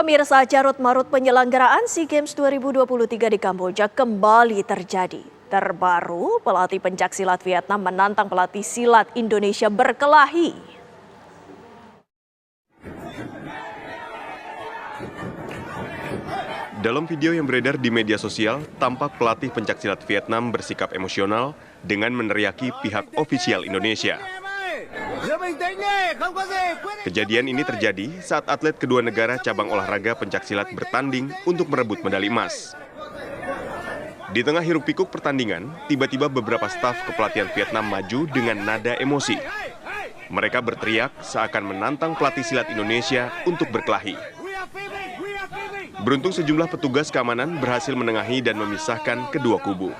Pemirsa, carut-marut penyelenggaraan SEA Games 2023 di Kamboja kembali terjadi. Terbaru, pelatih pencaksilat Vietnam menantang pelatih silat Indonesia berkelahi. Dalam video yang beredar di media sosial, tampak pelatih pencaksilat Vietnam bersikap emosional dengan meneriaki pihak ofisial Indonesia. Kejadian ini terjadi saat atlet kedua negara cabang olahraga pencaksilat bertanding untuk merebut medali emas. Di tengah hiruk-pikuk pertandingan, tiba-tiba beberapa staf kepelatihan Vietnam maju dengan nada emosi. Mereka berteriak seakan menantang pelatih silat Indonesia untuk berkelahi. Beruntung sejumlah petugas keamanan berhasil menengahi dan memisahkan kedua kubu.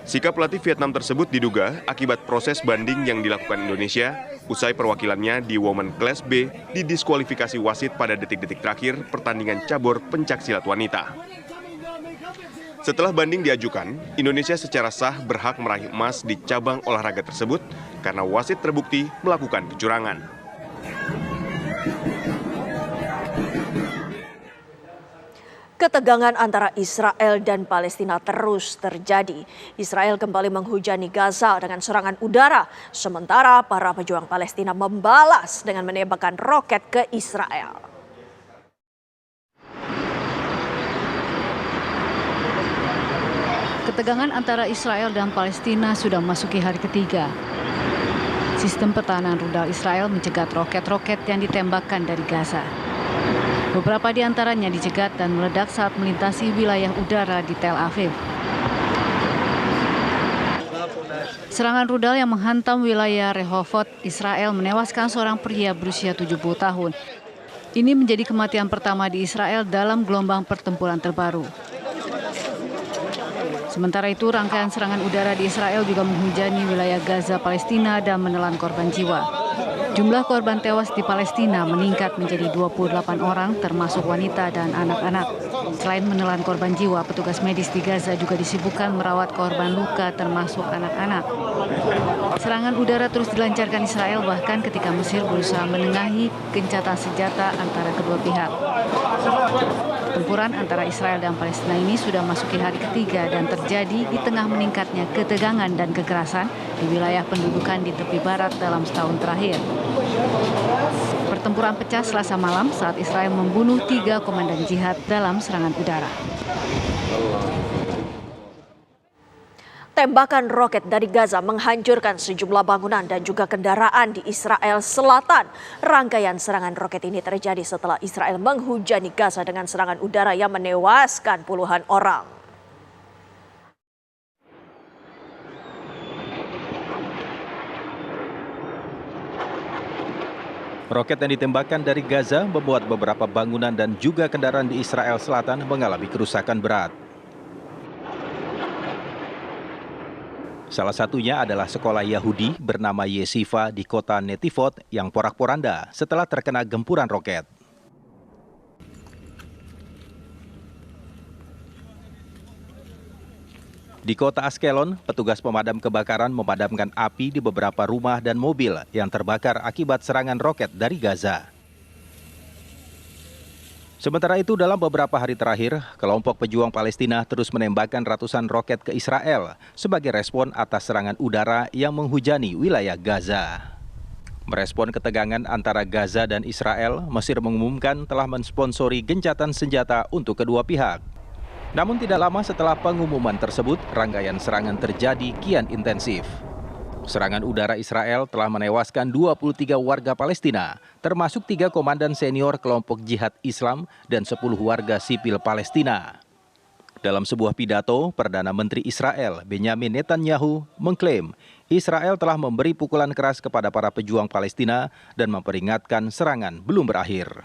Sikap pelatih Vietnam tersebut diduga akibat proses banding yang dilakukan Indonesia usai perwakilannya di Women Class B didiskualifikasi wasit pada detik-detik terakhir pertandingan cabur pencaksilat wanita. Setelah banding diajukan, Indonesia secara sah berhak meraih emas di cabang olahraga tersebut karena wasit terbukti melakukan kecurangan. Ketegangan antara Israel dan Palestina terus terjadi. Israel kembali menghujani Gaza dengan serangan udara, sementara para pejuang Palestina membalas dengan menembakkan roket ke Israel. Ketegangan antara Israel dan Palestina sudah memasuki hari ketiga. Sistem pertahanan rudal Israel mencegat roket-roket yang ditembakkan dari Gaza. Beberapa di antaranya dicegat dan meledak saat melintasi wilayah udara di Tel Aviv. Serangan rudal yang menghantam wilayah Rehovot, Israel menewaskan seorang pria berusia 70 tahun. Ini menjadi kematian pertama di Israel dalam gelombang pertempuran terbaru. Sementara itu, rangkaian serangan udara di Israel juga menghujani wilayah Gaza, Palestina dan menelan korban jiwa. Jumlah korban tewas di Palestina meningkat menjadi 28 orang, termasuk wanita dan anak-anak. Selain menelan korban jiwa, petugas medis di Gaza juga disibukkan merawat korban luka, termasuk anak-anak. Serangan udara terus dilancarkan Israel bahkan ketika Mesir berusaha menengahi gencatan senjata antara kedua pihak. Pertempuran antara Israel dan Palestina ini sudah masuki hari ketiga dan terjadi di tengah meningkatnya ketegangan dan kekerasan di wilayah pendudukan di tepi barat dalam setahun terakhir. Pertempuran pecah Selasa malam saat Israel membunuh 3 komandan jihad dalam serangan udara. Tembakan roket dari Gaza menghancurkan sejumlah bangunan dan juga kendaraan di Israel Selatan. Rangkaian serangan roket ini terjadi setelah Israel menghujani Gaza dengan serangan udara yang menewaskan puluhan orang. Roket yang ditembakkan dari Gaza membuat beberapa bangunan dan juga kendaraan di Israel Selatan mengalami kerusakan berat. Salah satunya adalah sekolah Yahudi bernama Yeshiva di kota Netivot yang porak-poranda setelah terkena gempuran roket. Di kota Askelon, petugas pemadam kebakaran memadamkan api di beberapa rumah dan mobil yang terbakar akibat serangan roket dari Gaza. Sementara itu, dalam beberapa hari terakhir, kelompok pejuang Palestina terus menembakkan ratusan roket ke Israel sebagai respon atas serangan udara yang menghujani wilayah Gaza. Merespon ketegangan antara Gaza dan Israel, Mesir mengumumkan telah mensponsori gencatan senjata untuk kedua pihak. Namun tidak lama setelah pengumuman tersebut, rangkaian serangan terjadi kian intensif. Serangan udara Israel telah menewaskan 23 warga Palestina, termasuk 3 komandan senior kelompok jihad Islam dan 10 warga sipil Palestina. Dalam sebuah pidato, Perdana Menteri Israel Benyamin Netanyahu mengklaim Israel telah memberi pukulan keras kepada para pejuang Palestina dan memperingatkan serangan belum berakhir.